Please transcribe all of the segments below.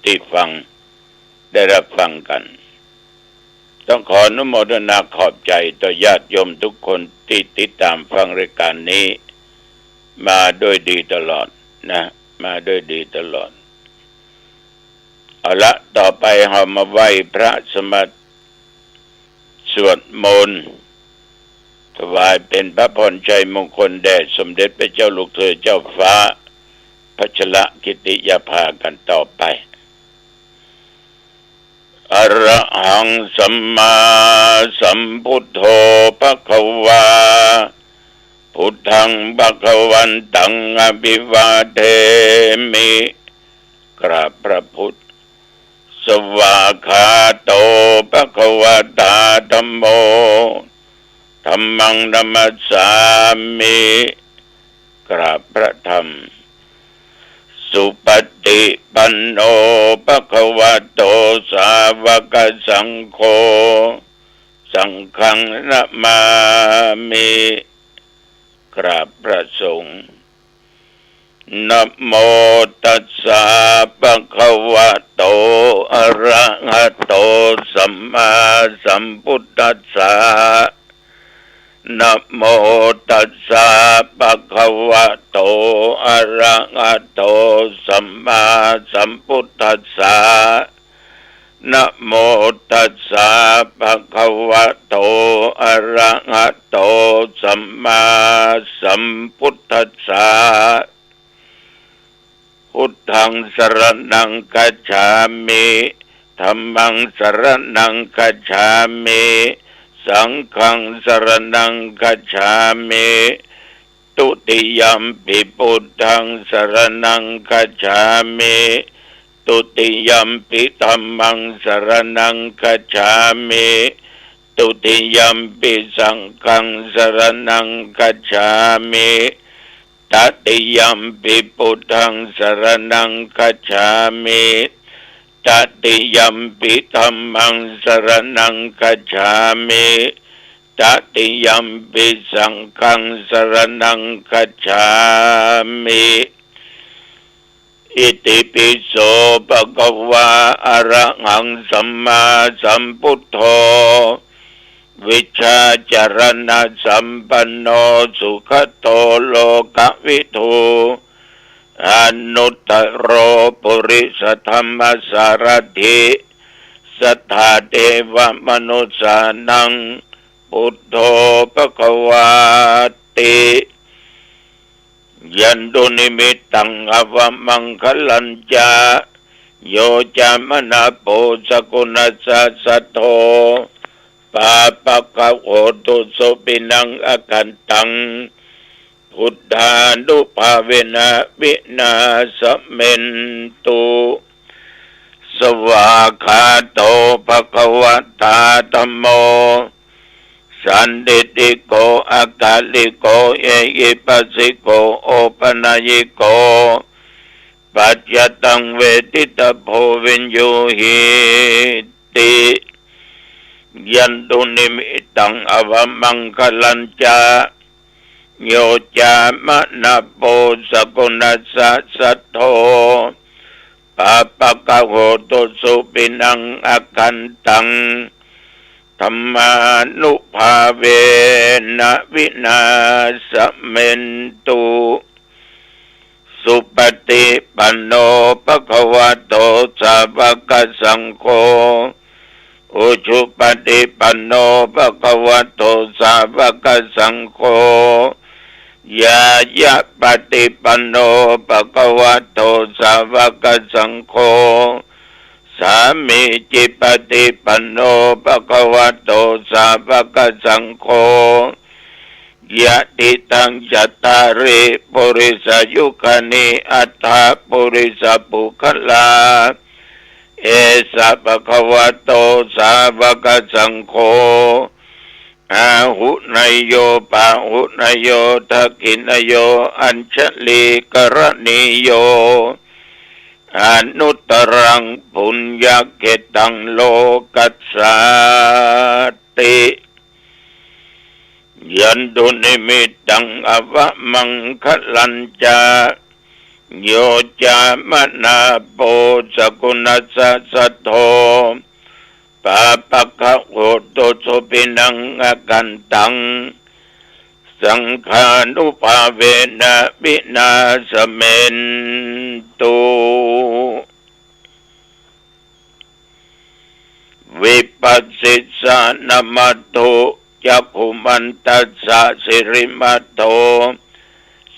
ที่ฟังได้รับฟังกันต้องขออนุโมทนาขอบใจต่อญาติโยมทุกคนที่ติดตามฟังรายการนี้มาด้วยดีตลอดนะมาด้วยดีตลอดเอาละต่อไปเรามาไหว้พระสมเด็จสวดมนต์ถวายเป็นพระพรชัยมงคลแด่สมเด็จพระเจ้าลูกเธอเจ้าฟ้าพัชรกิติยาภากันต่อไปอะระหังสัมมาสัมพุทโธภควาพุทธังภควันตังอภิวาเทมิกราบพระพุทธสวากขาโตภควตาธัมโมธัมมังนัมมัสสามิกราบพระธรรมสุปฏิปันโนภควโตสาวกสังโฆสังฆังนะมามิกราบพระสงฆ์นะโมตัสสะภะคะวะโตอะระหะโตสัมมาสัมพุทธัสสะนะโมตัสสะภะคะวะโตอะระหะโตสัมมาสัมพุทธัสสะนะโมตัสสะภะคะวะโตอะระหะโตสัมมาสัมพุทธัสสะพุทธังสรณังคัจฉามิธัมมังสรณังคัจฉามิสังฆังสรณังคัจฉามิตุติยัมปิพุทธังสรณังคัจฉามิตุติยัมปิธัมมังสรณังคัจฉามิตุติยัมปิสังฆังสรณังคัจฉามิตติยัมปิพุทธังสรณังคัจฉามิตติยัมปิธัมมังสรณังคัจฉามิตติยัมปิสังฆังสรณังคัจฉามิอิติปิโสภะคะวะอะระหังสัมมาสัมพุทโธวิชชาจารณะสัมปันโนสุขโตโลกวิทูอนุตตโรปุริสธรรมสารถิสัทธาเทวมนุสสานังพุทโธภควาติยันตุนิมิตตังอวมังคลัญจาโยจามนาโปสกุณัสสะโธปาปะกะโหตุสุปินังอกันตังพุทธานุภาเวนะวินาสเมนตุสวากขาโตภควตาธัมโมสันติติโกอากาลิโกเอหิปัสสิโกโอปนัยิโกปัจจตังเวทิตโพวินโยหิติยันตุนิมิตตังอวมังคลัญจาโยจามนาโปสกุณัสสะสัทโธปาปะกะโหตุสุปินังอกันตังธัมมานุภาเวนะวินาสเมนตุสุปฏิปันโนภควโตสาวกสังโฆอุชุปฏิปันโนภควโตสาวกสังโฆยายะปฏิปันโนภควโตสาวกสังโฆสามีจิปฏิปันโนภควโตสาวกสังโฆยะติตังจัตตาริปุริสยุคณิอัตถะปุริสปุคลาเอสะภควโตสาวกสังโฆอาหุนายโยปาหุนายโยทักขินายโยอัญชลีกรณีโยอนุตตรังปุญญเกตังโลกัสสาติยันตุนิมิตตังอวมังคลัญจา โยจามนาโปสกุณัสสะสัทโธปาปะคะโหตุสุปินังอกันตังสังฆานุภาเวนะวินาสเมนตุวิปัสสิสานามัตโตจักขุมันตัสสะสิริมัตโต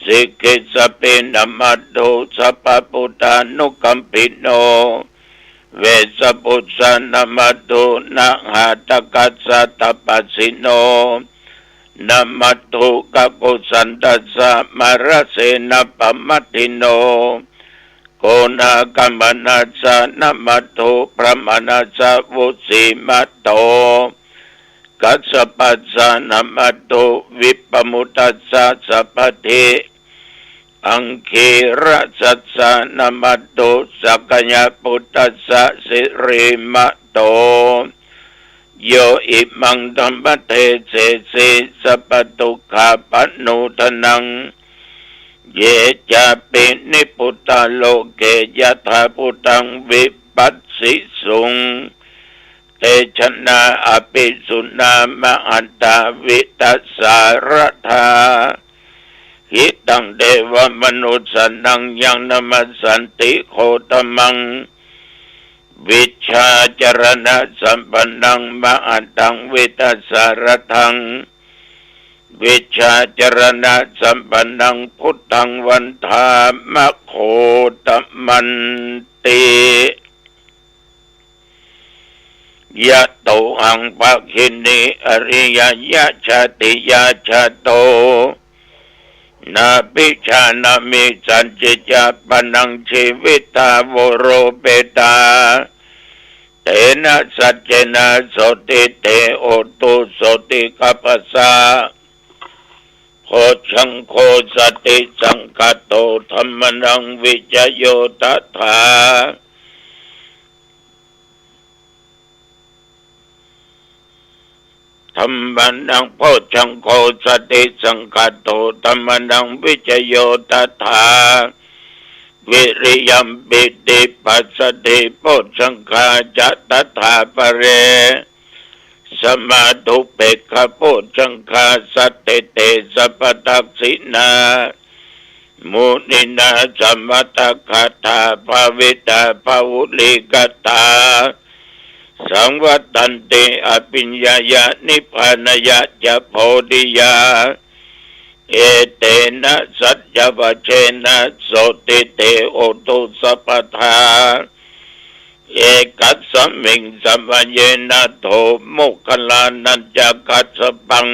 สิกิสเปนามัตโตสัพพพุทธานุกัมปิโนเวสปุสสานามัตโตนะหาตกัสสะตัปปัสสิโนนามัตโตกะกุสันตัสสะมารเสนะปมัตติโนโกนากัมมนัสสะนามัตโตพระมนัสสะวุสิมัตโตกัสสปัสสะนามัตโตวิปมุตตัสสะสัพพเทอังคีระสัสสะนามัตโตสักยปุตตัสสะสิริมัตโตโยอิมังธัมมเทเสสิสัพพทุกขาปันนุทนังเยจะปินิพุตตาโลเกยถาพุตังวิปัสสิสุงเตชนะอภิสุนามะอันตาวิตัสสารธาหิตังเดวมนุสสนังยังนมัสสันติโคตมังวิชาจรณะสัมปันนังมะอันตังวิตัสสารทังวิชาจรณะสัมปันนังพุทธังวันธามะโคตมันติยะโตหังภคินีอริยยะชาติยะชาโตนาปิชานามิสันจิจาปนังชีวิตาโวโรเปตาเตนะสัจเจนะโสติเตโอตุโสติกัปปะสะโพชังโคสติสังกัตโตธัมมนังวิจโยตัฏฐาธัมมันังโพชังโคสติสังกัตโตธัมมนังวิจโยตัฏฐาวิริยัมปิติปัสสติโพชังคาจะตัฏฐาปะเรสมาธุเปกขโพชังคาสัตเตเตสัพพทักษินามุนินาสัมมัตตคาถาภาวิตาภาวุลิกตาสังวัตันติอภิญญายะนิพพานายะจะโพธิยาเอเตนะสัจจวัชเชนะโสติเตโอตุสัพพทาเอกัสสมิงสัมปเยนะโทมุขลานัญจกัสสปัง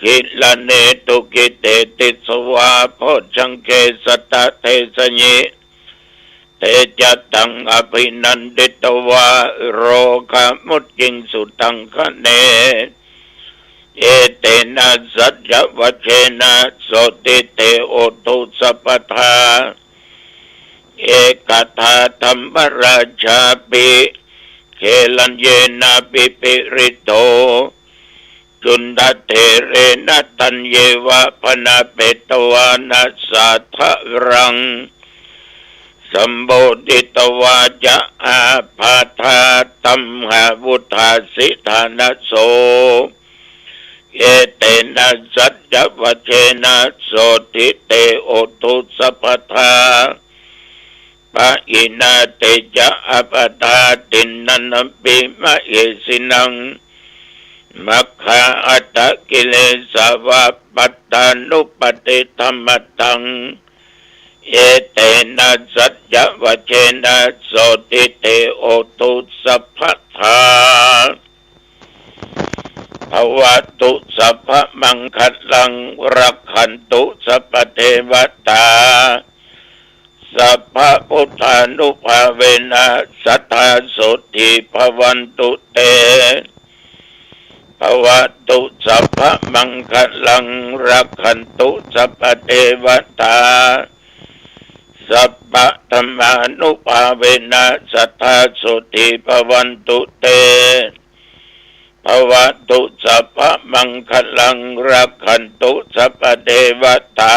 คิลเนตุกิเตติสวาโพชังเกสตะเทสญิเตจัตตังอภินันดิตวาโรกามุตจิงสุตังคะเนเอเตนะสัจจวัชเชนะโสติเตโอตุสัพพทาเอกทาธรรมราชาปิเคลัญเยนะปิปิริโตจุนดาเทเรนะตัญเยวะพนาเปตวานัสสะทะรังสัมโบธิตวาจะอาภาธาตัมหาวุธาสิธานโสเอเตนะสัจจวัชเชนะโสติเตโอตุสัพพทาปะอินาเตจะอัปตาตินันปิมะเอสินังมัคคาอัตตกิเลสาวะปัตตานุปติธรรมตังเอเตนะสัจจวัชเชนะโสติเตโอตุสัพพทาภวตุสัพพมังคัลลังรักขันตุสัพพเทวตาสัพพพุทธานุภาเวนะสัทธาโสติภวันตุเตภวตุสัพพมังคัลลังรักขันตุสัพพเทวตาสัพพธรรมานุภาเวนะสัทธาโสติภวันตุเตภวตุสัพพมังคัลลังรักขันตุสัพพเทวตา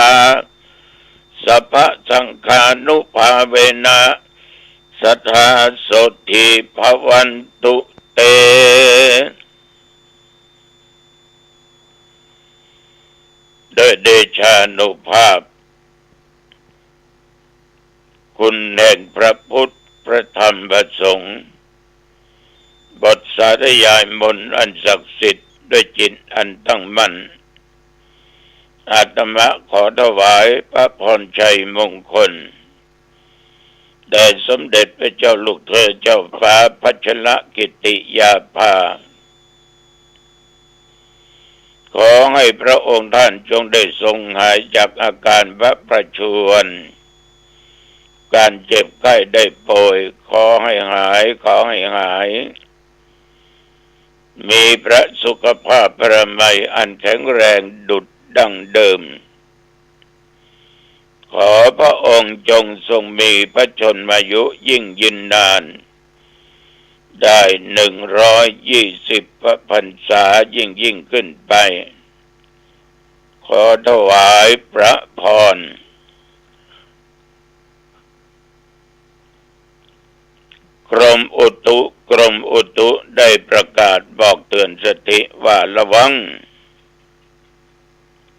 สัพพสังฆานุภาเวนะสัทธาโสติภวันตุเตโดยเดชานุภาพคุณแห่งพระพุทธพระธรรมพระสงฆ์บทสาธยายมนต์อันศักดิ์สิทธิ์ด้วยจิตอันตั้งมั่นอาตมาขอถวายพระพรชัยมงคลแด่สมเด็จพระเจ้าลูกเธอเจ้าฟ้าพัชรกิติยาภาขอให้พระองค์ท่านจงได้ทรงหายจากอาการพระประชวรการเจ็บไข้ได้ป่วยขอให้หายมีพระสุขภาพพระมัยอันแข็งแรงดุจดั้งเดิมขอพระองค์จงทรงมีพระชนมายุยิ่งยืนนานได้120 พระพรรษายิ่งขึ้นไปขอถวายพระพรกรมอุตุได้ประกาศบอกเตือนสติว่าระวัง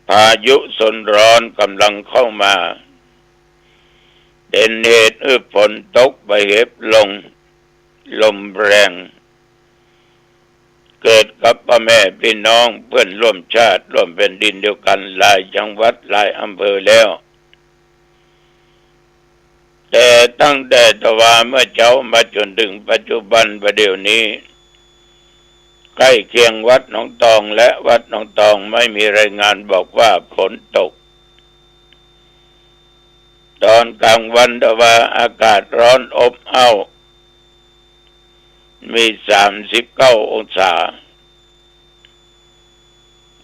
พายุฝนร้อนกำลังเข้ามาเป็นเหตุฝนตกใบเหบลงลมแรงเกิดกับพ่อแม่พี่น้องเพื่อนร่วมชาติร่วมแผ่นดินเดียวกันหลายจังหวัดหลายอำเภอแล้วแต่ตั้งแต่ตะวันเมื่อเช้ามาจนถึงปัจจุบันประเดี๋ยวนี้ใกล้เคียงวัดหนองตองและวัดหนองตองไม่มีรายงานบอกว่าฝนตกตอนกลางวันตะวันอากาศร้อนอบอ้าวมี39 องศา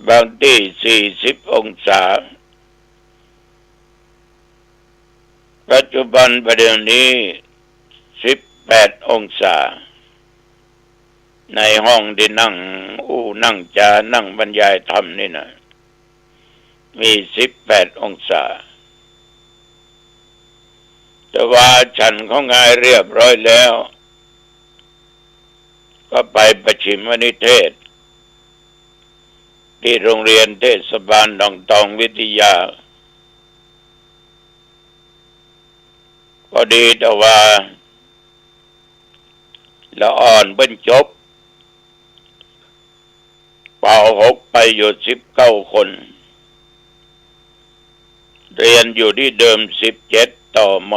บางที่40 องศาปัจจุบันประเดี๋ยวนี้18 องศาในห้องที่นั่งจานั่งบรรยายธรรมนี่นะมี18 องศาแต่ว่าฉันเขางายเรียบร้อยแล้วก็ไปประชิมนิเทศที่โรงเรียนเทศบาลหนองตองวิทยาพอดีแต่ว่าละอ่อนเบิ้นจบเป่า6ไปอยู่19 คนเรียนอยู่ที่เดิม17ต่อม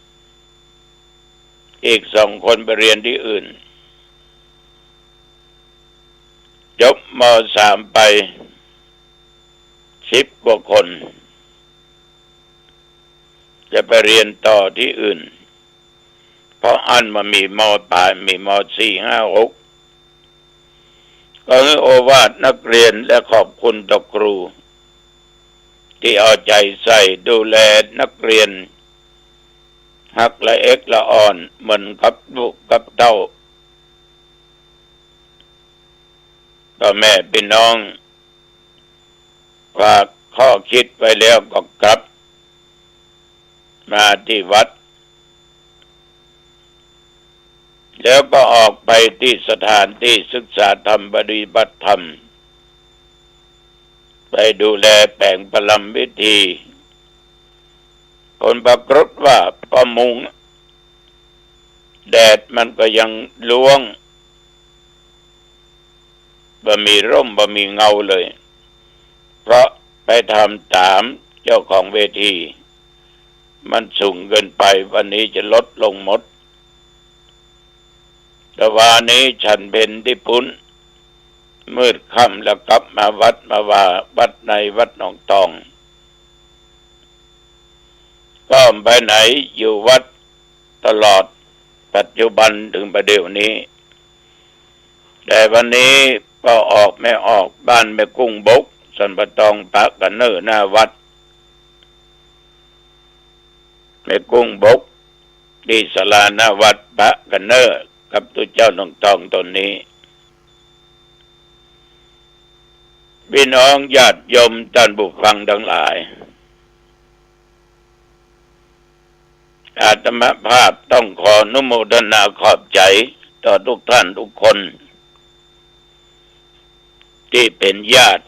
.1อีก2 คนไปเรียนที่อื่นจบม.3 ไป10 กว่าคนจะไปเรียนต่อที่อื่นเพราะอันมามีม.ปลายมีม.4 5 6ก็ให้โอวาทนักเรียนและขอบคุณต่อครูที่เอาใจใส่ดูแลนักเรียนหักละเอกละอ่อนเหมือนกับลูกกับเต้าพ่อแม่พี่น้องฝากข้อคิดไว้แล้วก็กลับมาที่วัดแล้วก็ออกไปที่สถานที่ศึกษาธรรมปฏิบัติธรรมไปดูแลแปลงประลัมวิธีผลปรากฏว่าประมุงแดดมันก็ยังล้วงบ่มีร่มบ่มีเงาเลยเพราะไปทำตามเจ้าของเวทีมันสูงเกินไปวันนี้จะลดลงหมดแต่วันนี้ฉันเป็นที่พุ้นมืดค่ำแล้วกลับมาวัดมาว่าวัดในวัดหนองตองก็ไปไหนอยู่วัดตลอดปัจจุบันถึงประเดี๋ยวนี้แต่วันนี้ก็ออกไม่ออกบ้านแม่กุ้งบกสันปะตองปะกันเนอหน้าวัดแม่กุ้งบกที่ศาลาหน้าวัดปะกันเนอกับตัวเจ้าหนองตองตนนี้พี่น้องญาติโยมท่านผู้ฟังทั้งหลาย อาตมาภาพต้องขออนุโมทนาขอบใจต่อทุกท่านทุกคนที่เป็นญาติ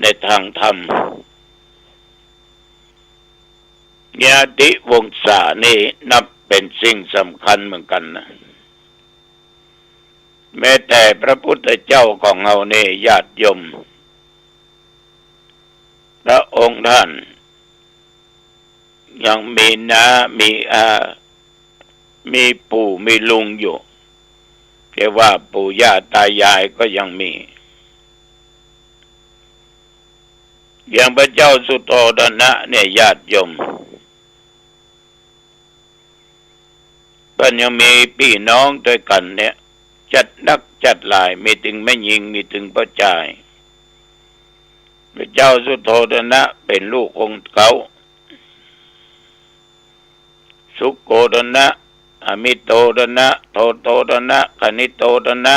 ในทางธรรมญาติวงศานี่นับเป็นสิ่งสำคัญเหมือนกันนะแม้แต่พระพุทธเจ้าของเราเนี่ยญาติโยมพระองค์ท่านยังมีน้ามีปู่มีลุงอยู่เรียกว่าปู่ย่าตายายก็ยังมีอย่างพระเจ้าสุโธทนะเนี่ยญาติโยมเพิ่นยังมีพี่น้องด้วยกันเนี่ยจัดนักจัดหลายมีถึงแม่หญิงมีถึงพ่อจ่ายพระเจ้าสุโธทนะเป็นลูกองค์เขาสุโกทนะอมิโตทนะโทโตทนะคณิโตทนะ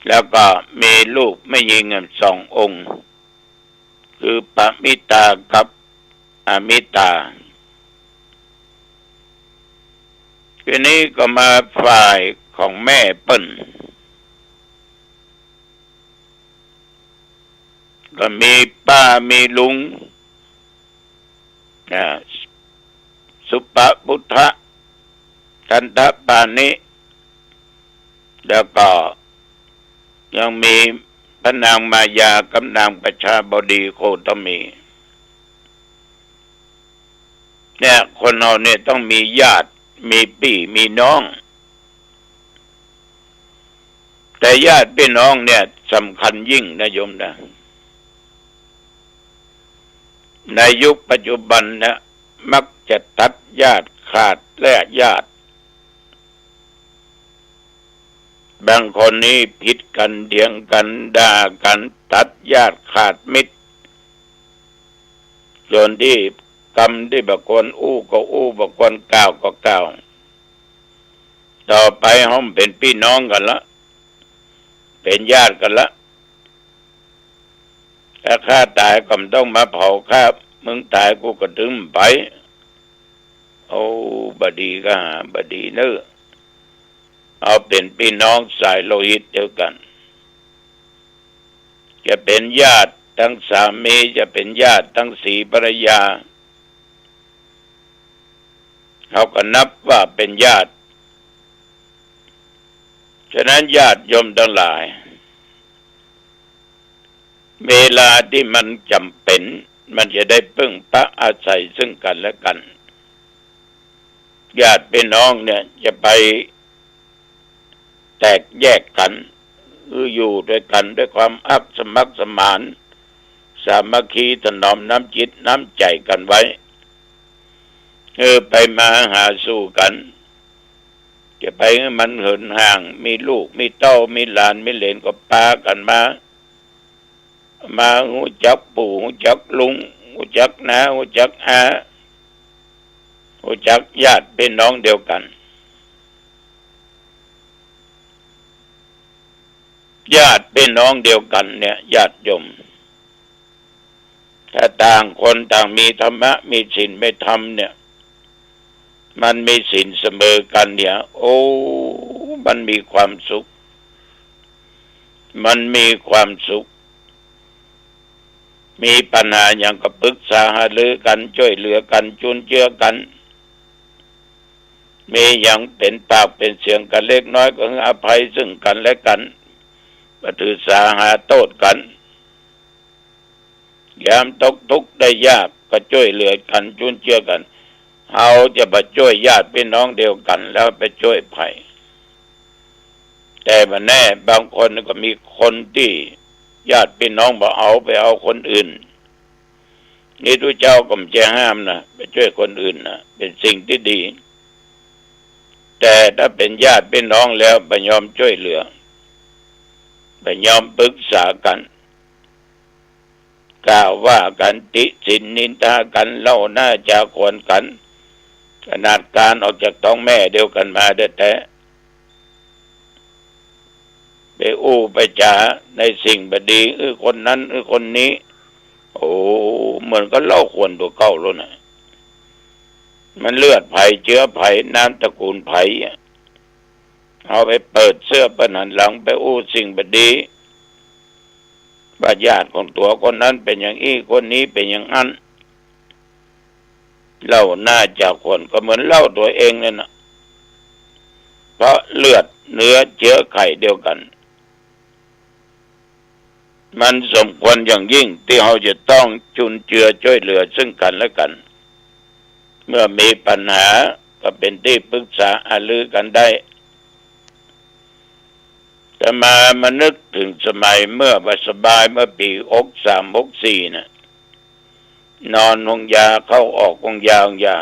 แล้วก็มีลูกไม่ยิงกัน2 องค์คือปมิตากับอมิตาทีนี้ก็มาฝ่ายของแม่เปิ้นก็มีป้ามีลุงสุปพุทธะกันทปานิแล้วก็ยังมีพระนางมายากำนางประชาบดีโคตมีเนี่ยคนเราเนี่ยต้องมีญาติมีพี่มีน้องแต่ญาติพี่น้องเนี่ยสำคัญยิ่งนะโยมนะในยุคปัจจุบันนะมักจะตัดญาติขาดและญาติบางคนนี้ผิดกันเถียงกันด่ากันตัดญาติขาดมิตรส่วนที่กรรมที่บางคนอู้ก็อู้บางคนกล่าวก็กล่าวต่อไปห้องเป็นพี่น้องกันละเป็นญาติกันละถ้าข้าตายก็ต้องมาเผาข้ามึงตายกูก็ถึงไปโอ้บดีก็หาบดีเนื้อเอาเป็นพี่น้องสายโลหิตเดียวกันจะเป็นญาติทั้งสามีจะเป็นญาติทั้งสีภรรยาเขาก็นับว่าเป็นญาติฉะนั้นญาติโยมทั้งหลายเวลาที่มันจำเป็นมันจะได้พึ่งพระอาศัยซึ่งกันและกันญาติพี่น้องเนี่ยจะไปแตกแยกกันอยู่ด้วยกันด้วยความสมัครสมานสามัคคีถนอมน้ำจิตน้ำใจกันไว้ไปมาหาสู่กันจะไปให้มันเหินห่างมีลูกมีเต้ามีหลานมีเหลนก็ปากันมาหูจักปู่หูจักลุงหูจักน้าหูจักอาหูจักญาติเป็นน้องเดียวกันญาติเป็นน้องเดียวกันเนี่ยญาติโยมถ้าต่างคนต่างมีธรรมะมีศีลไม่ทำเนี่ยมันมีศีลเสมอกันเนี่ยโอ้มันมีความสุขมันมีความสุขมีปัญหาอย่างก็ปรึกษาหารือกันช่วยเหลือกันจุนเจือกันมีอย่างเป็นปากเป็นเสียงกันเล็กน้อยก็ให้อภัยซึ่งกันและกันบ่ถือสาหาโทษกันยามตกทุกข์ได้ยากก็ช่วยเหลือกันจุนเจือกันเอาจะไปช่วยญาติพี่น้องเดียวกันแล้วไปช่วยไผแต่มาแน่บางคนก็มีคนที่ญาติพี่น้องบอกเอาไปเอาคนอื่นนี่ทุกเจ้าก็ไม่จะห้ามนะไปช่วยคนอื่นนะเป็นสิ่งที่ดีแต่ถ้าเป็นญาติพี่น้องแล้วไม่ยอมช่วยเหลือไม่ยอมปรึกษากันกล่าวว่ากันติสินนินทากันเล่าหน้าจาขวนกันขนาดการออกจากท้องแม่เดียวกันมาแต่ไปอู้ไปจาในสิ่งบดีคนนั้นคนนี้ โอ้เหมือนก็เล่าควรตัวเก่าแล้วนะมันเลือดไผ่เชื้อไผ่น้ำตระกูลไผ่เอาไปเปิดเสื้อปนันหลังไปอู้สิ่งบดีญาติของตัวคนนั้นเป็นอย่างอี้คนนี้เป็นอย่างนั้นเล่าหน้าจากคนก็เหมือนเล่าตัวเองเลยนะเพราะเลือดเนื้อเชื้อไข่เดียวกันมันสมควรอย่างยิ่งที่เราจะต้องจุนเจือช่วยเหลือซึ่งกันและกันเมื่อมีปัญหาก็เป็นที่ปรึกษาหารือกันได้แต่มานึกถึงสมัยเมื่อสบายเมื่อปี63-64นะนอนห้องยาเข้าออกห้องยา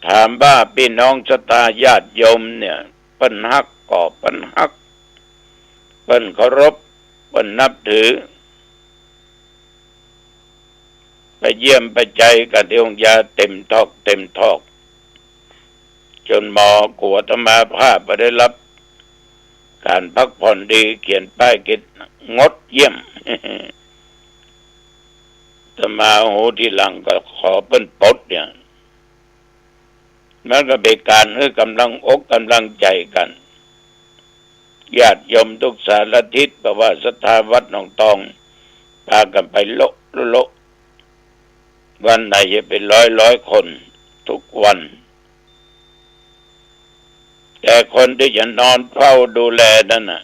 ถามว่าพี่น้องศรัทธาญาติโยมเนี่ยเปิ้นฮักก่อเปิ้นฮักเปิ้นเคารพเปิ้นนับถือไปเยี่ยมไปใจกันที่ห้องยาเต็มทอกจนหมอกลัวธรรมาภาพไปได้รับการพักผ่อนดีเขียนป้ายกิจงดเยี่ยมธรรมาโหที่หลังก็ขอเปิ้นปลดเนี่ยมันก็เป็นการให้กำลังอกกำลังใจกันญาติโยมทุกสารทิศเพราะว่าศรัทธาวัดหนองตองพากันไปโลวันไหนจะเป็นร้อยคนทุกวันแต่คนที่จะนอนเฝ้าดูแลนั่นน่ะ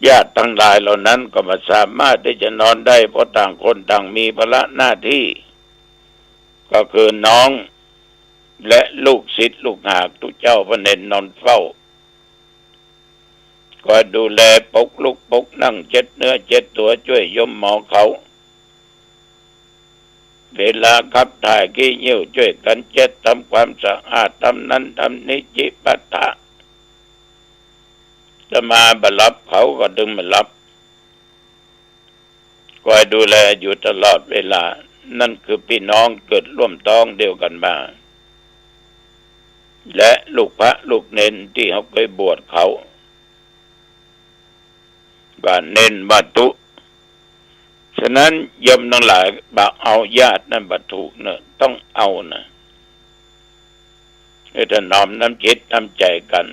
ญาติทั้งหลายเหล่านั้นก็ไม่สามารถที่จะนอนได้เพราะต่างคนต่างมีภาระหน้าที่ก็คือน้องและลูกศิษย์ลูกหาทุกเจ้าพระเนนนอนเฝ้าก็ดูแลปกลุกปกนั่งเช็ดเนื้อเช็ดตัวช่วยยมหมอเขาเวลาขับถ่ายขี้เยี่ยวช่วยกันเช็ดทำความสะอาดทำนั้นทำนี้จิปัฏฐะจะมาบัรับเขาก็ดึงมารับคอยดูแลอยู่ตลอดเวลานั่นคือพี่น้องเกิดร่วมท้องเดียวกันมาและลูกพระลูกเนนที่เขาเคยบวชเขาว่าเน้นวัตถุฉะนั้นยมทั้งหลายบากเอาญาตินั่นบัตถูกเนอะต้องเอานะให้ถนอมน้ำจิตน้ำใจกัน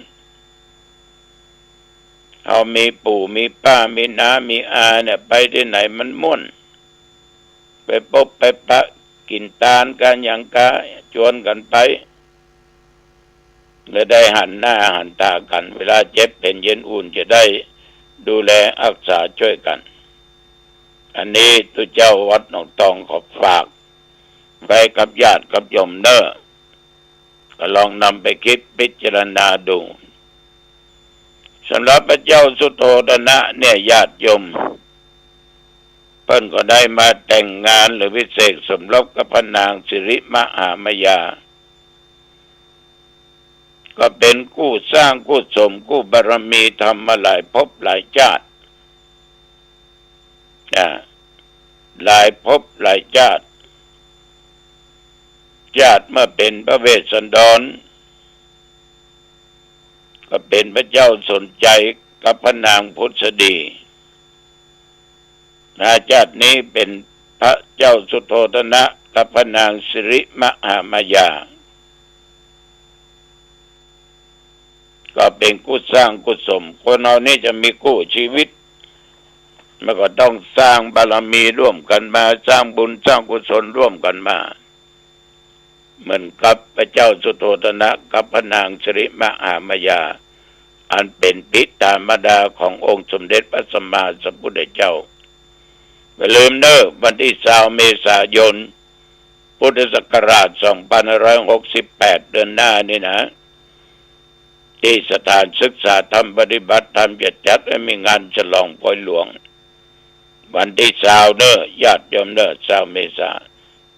เอามีปู่มีป้ามีน้ามีอาเนี่ยไปที่ไหนมันม่วนไปพบไปปะกินตาลกันอย่างกะชวนกันไปและได้หันหน้าหันตากันเวลาเจ็บเป็นเย็นอุ่นจะได้ดูแลรักษาช่วยกันอันนี้ตุเจ้าวัดหนองตองขอฝากไว้กับญาติกับโยมเด้อก็ลองนำไปคิดพิจารณาดูสำหรับพระเจ้าสุโธทนะเนี่ยญาติโยมเพิ่นก็ได้มาแต่งงานหรือวิเศษสมรสกับพระนางสิริมหามายาก็เป็นกู้สร้างกู้สมกู้บารมีทำมาหลายภพหลายชาติหลายภพหลายชาติเมื่อเป็นพระเวสสันดรก็เป็นพระเจ้าสนใจกับพระนางพุทธดีชาตินี้เป็นพระเจ้าสุโธทนะกับพระนางสิริมหามายาก็เป็นกู้สร้างกู้สมคนเรานี่จะมีกู้ชีวิตมันก็ต้องสร้างบารมีร่วมกันมาสร้างบุญสร้างกุศลร่วมกันมาเหมือนกับพระเจ้าสุโธทนะกับพระนางสิริมหามายาอันเป็นบิดามารดาขององค์สมเด็จพระสัมมาสัมพุทธเจ้าอย่าลืมเด้อวันที่20 เมษายนพุทธศักราช2568เดือนหน้านี่นะที่สถานศึกษาธรรมปฏิบัติธรรมจะจัดให้มีงานฉลองปล่อยหลวงวันที่20เด้อญาติโยมเด้อ20 เมษายน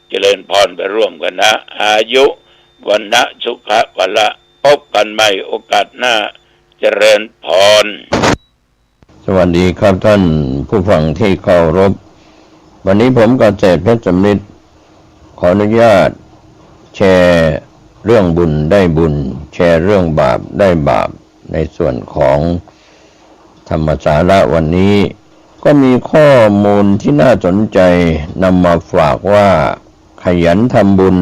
เจริญพรไปร่วมกันนะอายุวันนะสุขะพละพบกันใหม่โอกาสหน้าเจริญพรสวัสดีครับท่านผู้ฟังที่เคารพวันนี้ผมเกษตรเพชรสำริดขออนุญาตแชร์เรื่องบุญได้บุญแชร์เรื่องบาปได้บาปในส่วนของธรรมสาระวันนี้ ก็มีข้อมูลที่น่าสนใจนำมาฝากว่าขยันทำบุญ